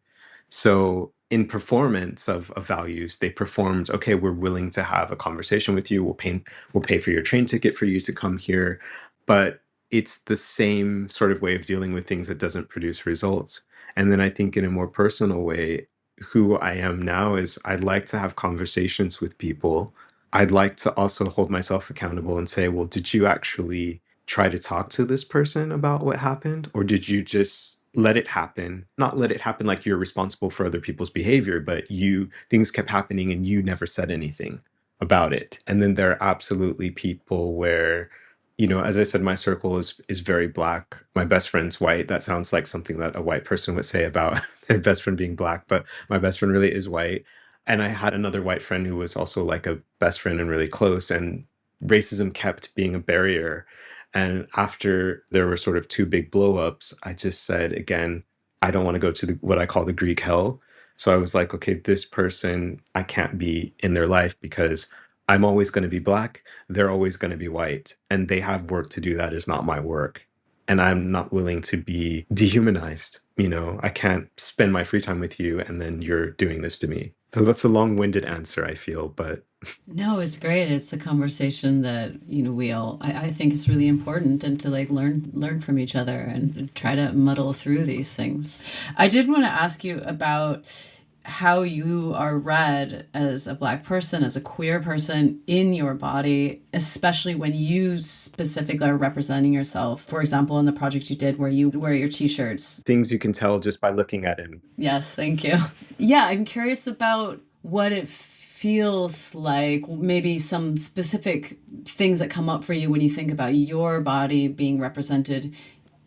Speaker 3: So in performance of values, they performed, okay, we're willing to have a conversation with you. We'll pay for your train ticket for you to come here. But it's the same sort of way of dealing with things that doesn't produce results. And then I think in a more personal way, who I am now is I'd like to have conversations with people. I'd like to also hold myself accountable and say, well, did you actually try to talk to this person about what happened? Or did you just let it happen? Not let it happen like you're responsible for other people's behavior, but things kept happening and you never said anything about it. And then there are absolutely people where, as I said, my circle is very Black. My best friend's white. That sounds like something that a white person would say about their best friend being Black, but my best friend really is white. And I had another white friend who was also like a best friend and really close, and racism kept being a barrier. And after there were sort of 2 big blowups, I just said, again, I don't want to go to what I call the Greek hell. So I was like, okay, this person, I can't be in their life because I'm always going to be Black. They're always going to be white. And they have work to do that is not my work. And I'm not willing to be dehumanized. I can't spend my free time with you and then you're doing this to me. So that's a long-winded answer, I feel, but
Speaker 2: No, it's great. It's a conversation that, I think is really important, and to like learn from each other and try to muddle through these things. I did want to ask you about how you are read as a Black person, as a queer person in your body, especially when you specifically are representing yourself. For example, in the project you did where you wear your t-shirts.
Speaker 3: things you can tell just by looking at him.
Speaker 2: Yes, thank you. Yeah, I'm curious about what it feels like, maybe some specific things that come up for you when you think about your body being represented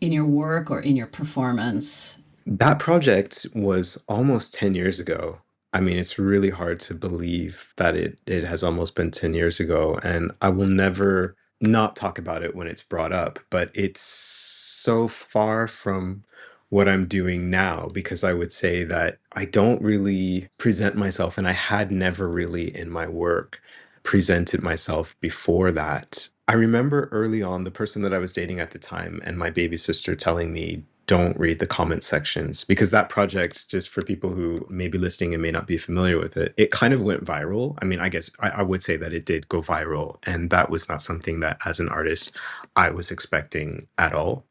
Speaker 2: in your work or in your performance.
Speaker 3: That project was almost 10 years ago. I mean, it's really hard to believe that it has almost been 10 years ago. And I will never not talk about it when it's brought up, but it's so far from what I'm doing now, because I would say that I don't really present myself, and I had never really in my work presented myself before that. I remember early on the person that I was dating at the time and my baby sister telling me, don't read the comment sections, because that project, just for people who may be listening and may not be familiar with it, it kind of went viral. I mean, I guess I would say that it did go viral, and that was not something that as an artist I was expecting at all.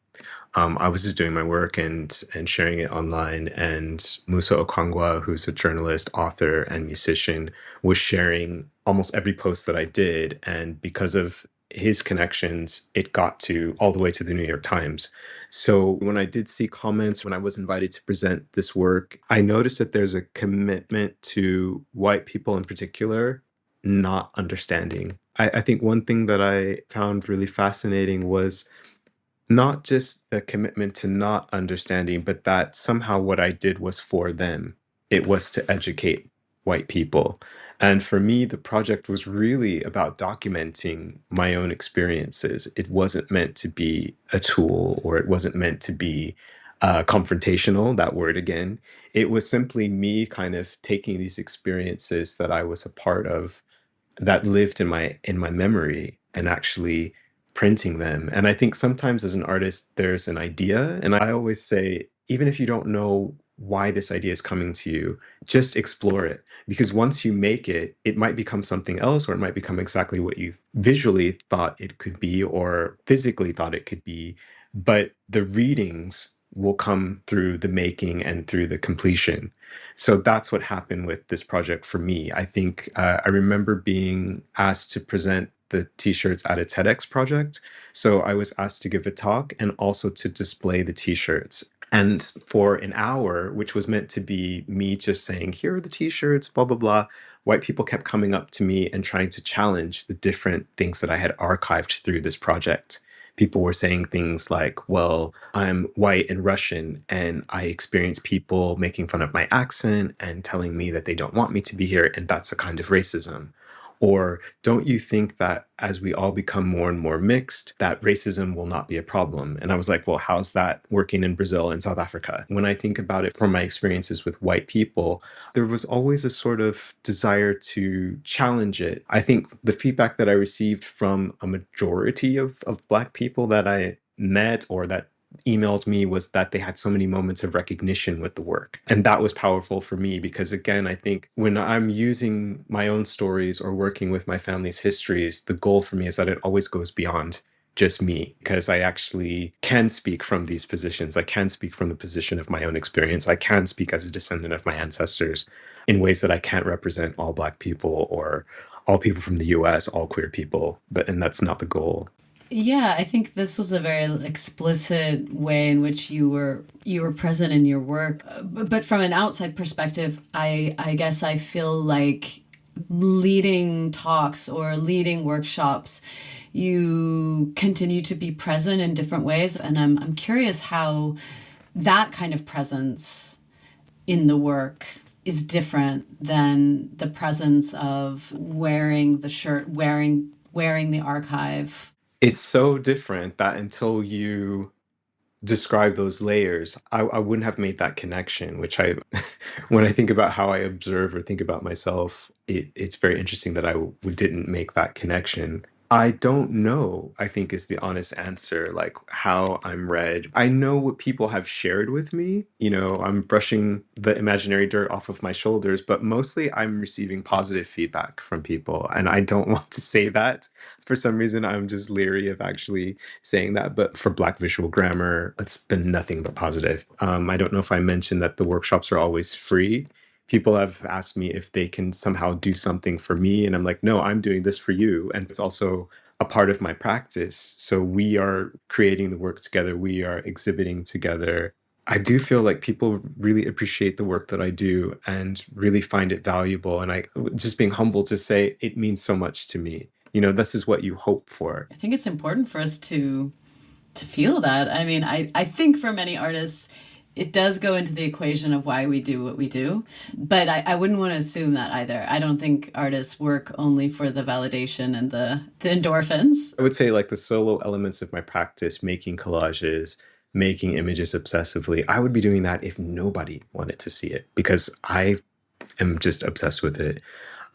Speaker 3: I was just doing my work and sharing it online, and Musa Okangwa, who's a journalist, author, and musician, was sharing almost every post that I did. And because of his connections, it got to all the way to the New York Times. So when I did see comments, when I was invited to present this work, I noticed that there's a commitment to white people in particular not understanding. I think one thing that I found really fascinating was not just a commitment to not understanding, but that somehow what I did was for them. It was to educate white people. And for me, the project was really about documenting my own experiences. It wasn't meant to be a tool, or it wasn't meant to be confrontational, that word again. It was simply me kind of taking these experiences that I was a part of, that lived in my memory, and actually printing them. And I think sometimes as an artist, there's an idea. And I always say, even if you don't know why this idea is coming to you, just explore it. Because once you make it, it might become something else, or it might become exactly what you visually thought it could be, or physically thought it could be. But the readings will come through the making and through the completion. So that's what happened with this project for me. I think I remember being asked to present the t-shirts at a TEDx project. So I was asked to give a talk and also to display the t-shirts. And for an hour, which was meant to be me just saying, here are the t-shirts, blah, blah, blah, white people kept coming up to me and trying to challenge the different things that I had archived through this project. People were saying things like, well, I'm white and Russian, and I experience people making fun of my accent and telling me that they don't want me to be here, and that's a kind of racism. Or don't you think that as we all become more and more mixed, that racism will not be a problem? And I was like, well, how's that working in Brazil and South Africa? When I think about it from my experiences with white people, there was always a sort of desire to challenge it. I think the feedback that I received from a majority of Black people that I met or that emailed me was that they had so many moments of recognition with the work. And that was powerful for me because, again, I think when I'm using my own stories or working with my family's histories, the goal for me is that it always goes beyond just me, because I actually can speak from these positions. I can speak from the position of my own experience. I can speak as a descendant of my ancestors in ways that I can't represent all Black people or all people from the US, all queer people. And that's not the goal.
Speaker 2: Yeah, I think this was a very explicit way in which you were present in your work. But from an outside perspective, I guess I feel like leading talks or leading workshops, you continue to be present in different ways, and I'm curious how that kind of presence in the work is different than the presence of wearing the shirt, wearing the archive.
Speaker 3: It's so different that until you describe those layers, I wouldn't have made that connection, which when I think about how I observe or think about myself, it's very interesting that I didn't make that connection. I don't know, I think is the honest answer, like how I'm read. I know what people have shared with me. I'm brushing the imaginary dirt off of my shoulders, but mostly I'm receiving positive feedback from people. And I don't want to say that. For some reason, I'm just leery of actually saying that. But for Black visual grammar, it's been nothing but positive. I don't know if I mentioned that the workshops are always free. People have asked me if they can somehow do something for me. And I'm like, no, I'm doing this for you. And it's also a part of my practice. So we are creating the work together. We are exhibiting together. I do feel like people really appreciate the work that I do and really find it valuable. And I just being humble to say it means so much to me. This is what you hope for.
Speaker 2: I think it's important for us to feel that. I mean, I think for many artists, it does go into the equation of why we do what we do. But I wouldn't want to assume that either. I don't think artists work only for the validation and the endorphins.
Speaker 3: I would say like the solo elements of my practice, making collages, making images obsessively, I would be doing that if nobody wanted to see it because I am just obsessed with it.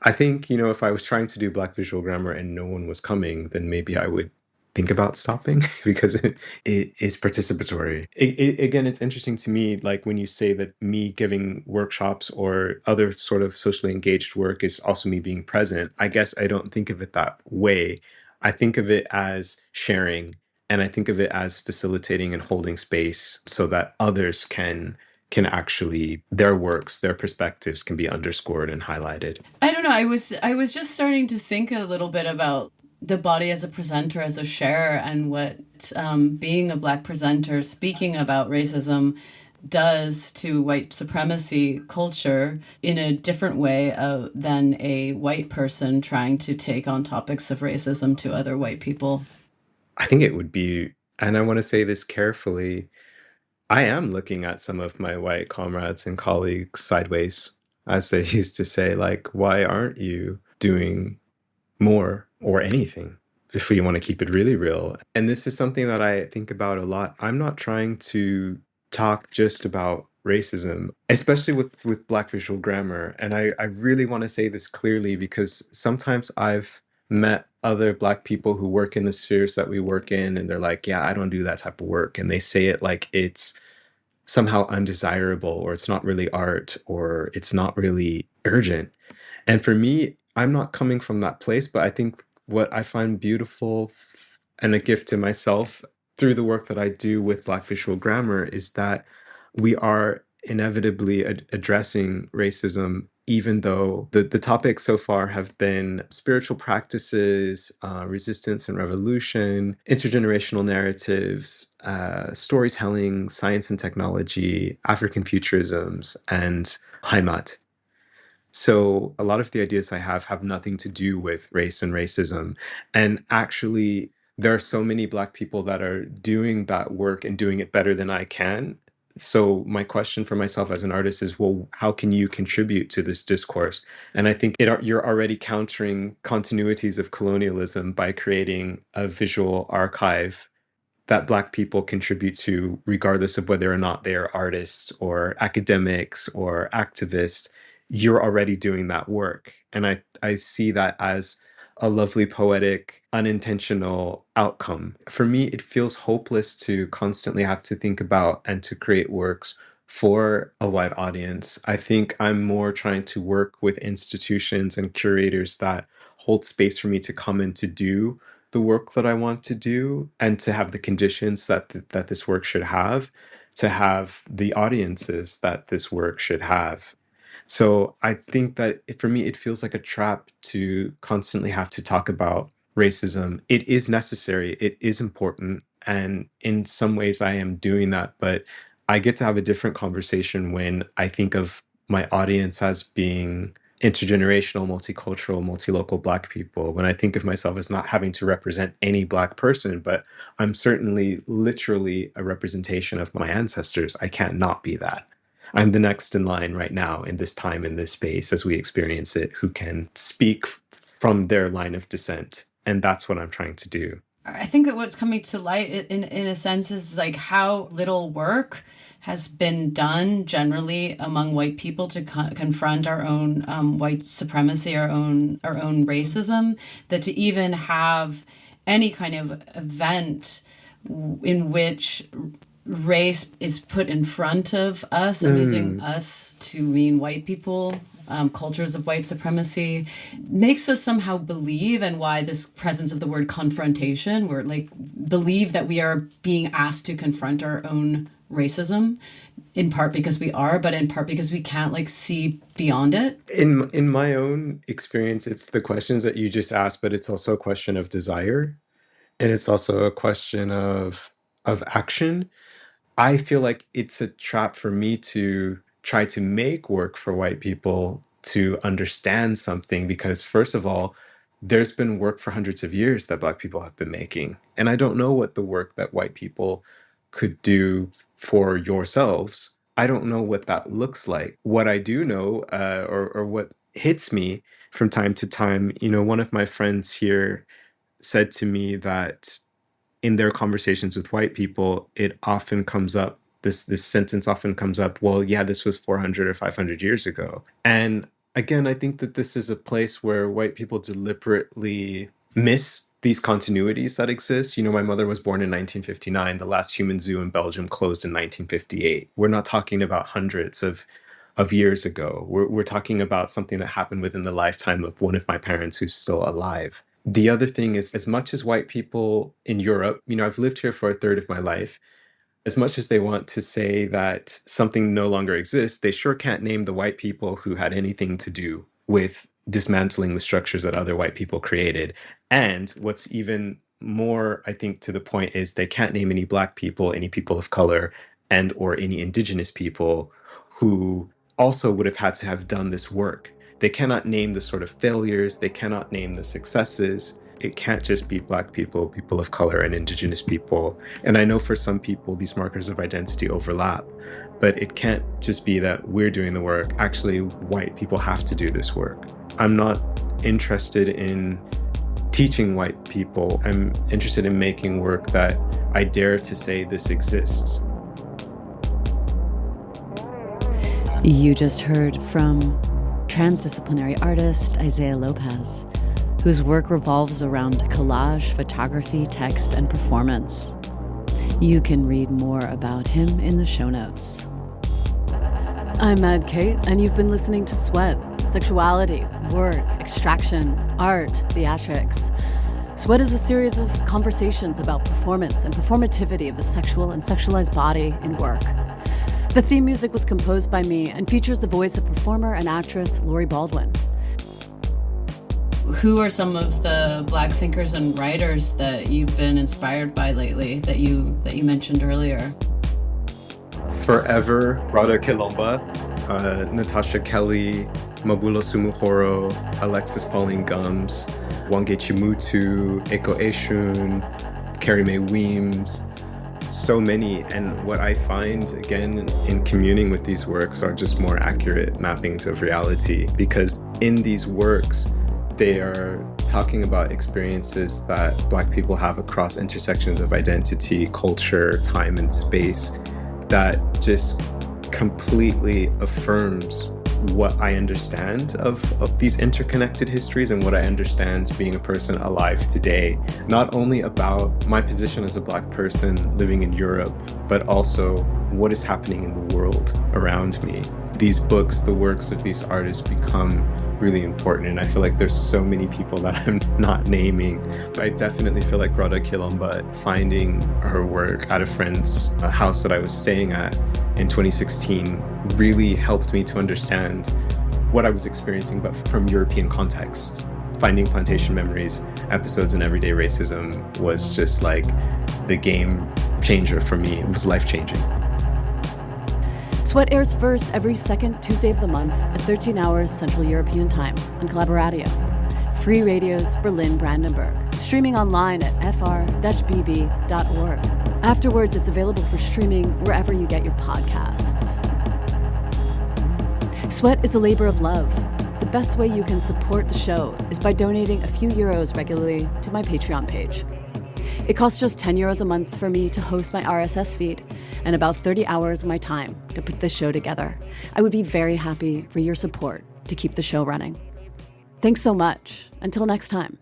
Speaker 3: I think, if I was trying to do Black visual grammar and no one was coming, then maybe I would think about stopping because it is participatory. Again, it's interesting to me, like when you say that me giving workshops or other sort of socially engaged work is also me being present. I guess I don't think of it that way. I think of it as sharing, and I think of it as facilitating and holding space so that others can actually, their works, their perspectives can be underscored and highlighted.
Speaker 2: I don't know. I was just starting to think a little bit about the body as a presenter, as a sharer, and what being a Black presenter speaking about racism does to white supremacy culture in a different way than a white person trying to take on topics of racism to other white people.
Speaker 3: I think it would be, and I want to say this carefully, I am looking at some of my white comrades and colleagues sideways, as they used to say, like, why aren't you doing more or anything if we want to keep it really real? And this is something that I think about a lot. I'm not trying to talk just about racism, especially with Black visual grammar. And I really want to say this clearly because sometimes I've met other Black people who work in the spheres that we work in, and they're like, yeah, I don't do that type of work. And they say it like it's somehow undesirable, or it's not really art, or it's not really urgent. And for me, I'm not coming from that place, but I think what I find beautiful and a gift to myself through the work that I do with Black visual grammar is that we are inevitably addressing racism, even though the topics so far have been spiritual practices, resistance and revolution, intergenerational narratives, storytelling, science and technology, African futurisms, and Heimat. So a lot of the ideas I have nothing to do with race and racism. And actually, there are so many Black people that are doing that work and doing it better than I can. So my question for myself as an artist is, well, how can you contribute to this discourse? And I think you're already countering continuities of colonialism by creating a visual archive that Black people contribute to, regardless of whether or not they are artists or academics or activists. You're already doing that work. And I see that as a lovely, poetic, unintentional outcome. For me, it feels hopeless to constantly have to think about and to create works for a wide audience. I think I'm more trying to work with institutions and curators that hold space for me to come and to do the work that I want to do, and to have the conditions that this work should have, to have the audiences that this work should have. So I think that for me, it feels like a trap to constantly have to talk about racism. It is necessary, it is important, and in some ways I am doing that, but I get to have a different conversation when I think of my audience as being intergenerational, multicultural, multilocal Black people. When I think of myself as not having to represent any Black person, but I'm certainly literally a representation of my ancestors. I can't not be that. I'm the next in line right now in this time, in this space, as we experience it, who can speak from their line of descent. And that's what I'm trying to do.
Speaker 2: I think that what's coming to light in a sense is like how little work has been done generally among white people to confront our own white supremacy, our own racism, that to even have any kind of event in which race is put in front of us. I'm using us to mean white people. Cultures of white supremacy makes us somehow believe, and why this presence of the word confrontation, we're like believe that we are being asked to confront our own racism, in part because we are, but in part because we can't like see beyond it.
Speaker 3: In my own experience, it's the questions that you just asked, but it's also a question of desire, and it's also a question of action. I feel like it's a trap for me to try to make work for white people to understand something, because first of all, there's been work for hundreds of years that Black people have been making. And I don't know what the work that white people could do for yourselves. I don't know what that looks like. What I do know, or what hits me from time to time, one of my friends here said to me that in their conversations with white people, it often comes up, this sentence often comes up, well, yeah, this was 400 or 500 years ago. And again, I think that this is a place where white people deliberately miss these continuities that exist. You know, my mother was born in 1959. The last human zoo in Belgium closed in 1958. We're not talking about hundreds of years ago. We're talking about something that happened within the lifetime of one of my parents who's still alive. The other thing is, as much as white people in Europe, you know, I've lived here for a third of my life, as much as they want to say that something no longer exists, they sure can't name the white people who had anything to do with dismantling the structures that other white people created. And what's even more, I think, to the point is they can't name any Black people, any people of color, and or any indigenous people who also would have had to have done this work. They cannot name the sort of failures, they cannot name the successes. It can't just be Black people, people of color, and indigenous people. And I know for some people, these markers of identity overlap, but it can't just be that we're doing the work. Actually, white people have to do this work. I'm not interested in teaching white people. I'm interested in making work that I dare to say this exists.
Speaker 2: You just heard from transdisciplinary artist Isaiah Lopaz, whose work revolves around collage, photography, text, and performance. You can read more about him in the show notes. I'm Mad Kate, and you've been listening to S.W.E.T, Sexuality, Work, Extraction, Art, Theatrics. S.W.E.T is a series of conversations about performance and performativity of the sexual and sexualized body in work. The theme music was composed by me and features the voice of performer and actress Lori Baldwin. Who are some of the Black thinkers and writers that you've been inspired by lately that you mentioned earlier?
Speaker 3: Forever, Radha Kilomba, Natasha Kelly, Mabulo Sumuhoro, Alexis Pauline Gums, Wange Chimutu, Eko Eshun, Carrie Mae Weems, so many. And what I find, again, in communing with these works are just more accurate mappings of reality, because in these works, they are talking about experiences that Black people have across intersections of identity, culture, time, and space that just completely affirms what I understand of these interconnected histories and what I understand being a person alive today, not only about my position as a Black person living in Europe, but also what is happening in the world around me. These books, the works of these artists become really important, and I feel like there's so many people that I'm not naming. But I definitely feel like Radha Kilomba, finding her work at a friend's house that I was staying at in 2016, really helped me to understand what I was experiencing, but from European contexts. Finding Plantation Memories, Episodes in Everyday Racism was just like the game changer for me. It was life-changing.
Speaker 2: S.W.E.T airs first every second Tuesday of the month at 13 hours Central European Time on Collaboratio. Free Radio's Berlin Brandenburg. Streaming online at fr-bb.org. Afterwards, it's available for streaming wherever you get your podcasts. S.W.E.T is a labor of love. The best way you can support the show is by donating a few euros regularly to my Patreon page. It costs just 10 euros a month for me to host my RSS feed and about 30 hours of my time to put this show together. I would be very happy for your support to keep the show running. Thanks so much. Until next time.